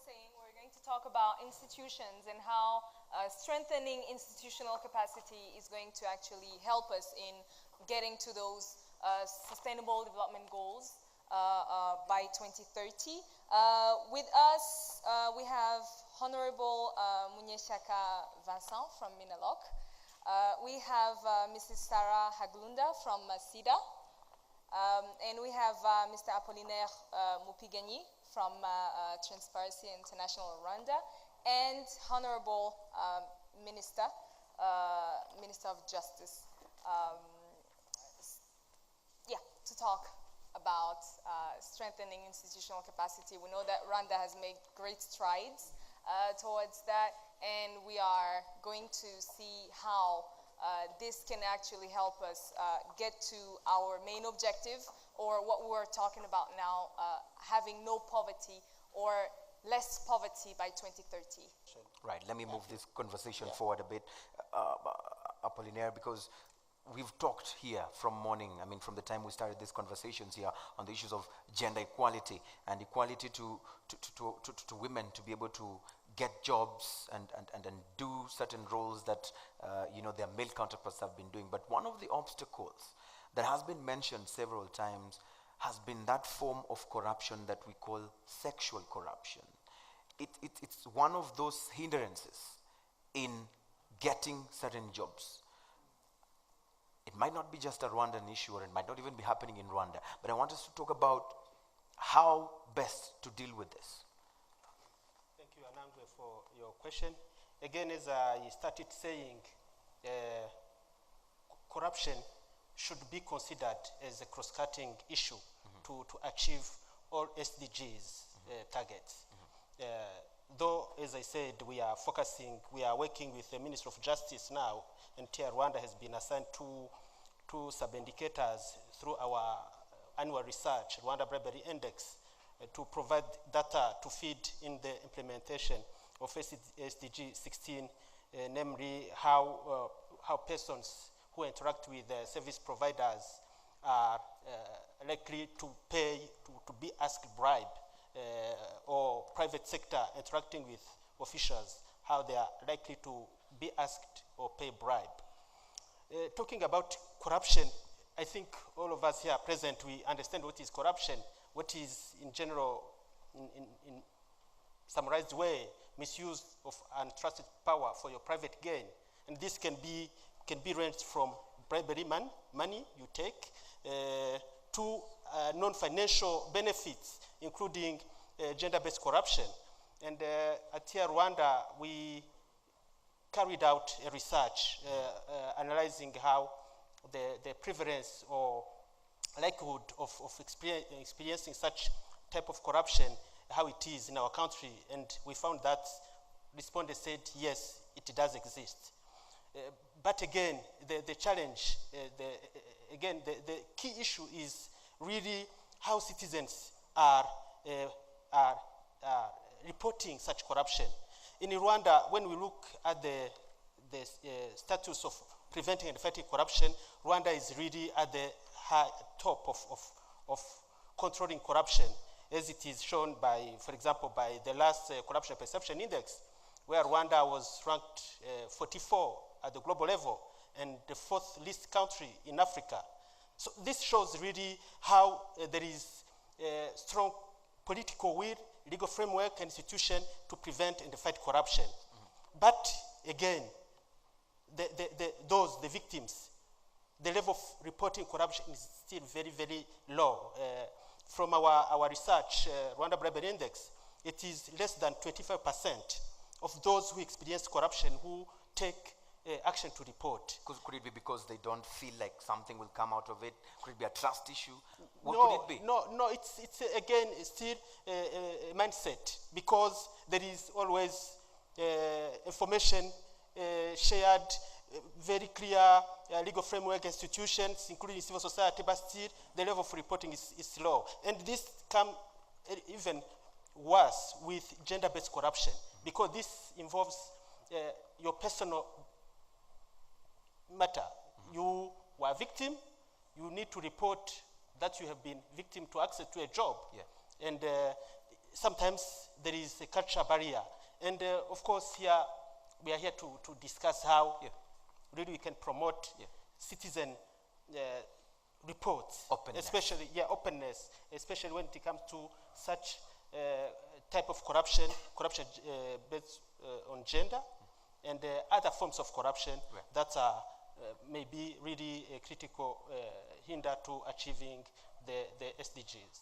saying, we're going to talk about institutions and how strengthening institutional capacity is going to actually help us in getting to those sustainable development goals by 2030. With us, we have Honorable Munyeshaka Vincent from Minaloc. We have Mrs. Sarah Haglunda from SIDA. And we have Mr. Apollinaire Mupiganyi from Transparency International Rwanda, and Honorable Minister of Justice, to talk about strengthening institutional capacity. We know that Rwanda has made great strides towards that, and we are going to see how this can actually help us get to our main objective, or what we're talking about now, having no poverty or less poverty by 2030. Right, let me move this conversation forward a bit, Apollinaire, because we've talked here from morning, from the time we started these conversations here on the issues of gender equality and equality to women to be able to get jobs and do certain roles that their male counterparts have been doing. But one of the obstacles that has been mentioned several times has been that form of corruption that we call sexual corruption. It's one of those hindrances in getting certain jobs. It might not be just a Rwandan issue, or it might not even be happening in Rwanda, but I want us to talk about how best to deal with this. Thank you, Anangwe, for your question. Again, as I started saying, corruption should be considered as a cross-cutting issue to achieve all SDGs targets. Though, as I said, we are working with the Ministry of Justice now, and TI-Rwanda has been assigned two sub-indicators through our annual research, Rwanda Bribery Index, to provide data to feed in the implementation of SDG 16, namely how persons who interact with service providers are likely to pay, to be asked bribe, or private sector interacting with officials, how they are likely to be asked or pay bribe. Talking about corruption, I think all of us here present, we understand what is corruption, what is in general, in summarized way, misuse of untrusted power for your private gain. And this can be ranged from bribery money you take, to non-financial benefits, including gender-based corruption. And at TI-Rwanda, we carried out a research analyzing how the prevalence or likelihood of experiencing such type of corruption, how it is in our country, and we found that respondents said, yes, it does exist. But again, the challenge, the key issue is really how citizens are reporting such corruption. In Rwanda, when we look at the status of preventing and fighting corruption, Rwanda is really at the high top of controlling corruption, as it is shown by, for example, by the last Corruption Perception Index, where Rwanda was ranked 44 at the global level and the 4th least country in Africa. So this shows really how there is strong political will, legal framework, and institution to prevent and fight corruption. But again, the victims, the level of reporting corruption is still very, very low. From our research, Rwanda Bribery Index, it is less than 25% of those who experience corruption who take action to report. Could it be because they don't feel like something will come out of it? Could it be a trust issue? What could it be? No, it's again still a mindset, because there is always information shared, very clear legal framework institutions, including civil society, but still the level of reporting is low. And this comes even worse with gender-based corruption, because this involves your personal matter. You were a victim, you need to report that you have been victim to access to a job. Yeah. And sometimes there is a cultural barrier. And of course, here we are here to discuss how really we can promote citizen reports, Openness. especially openness, especially when it comes to such type of corruption based on gender and other forms of corruption that are may be really a critical hinder to achieving the SDGs.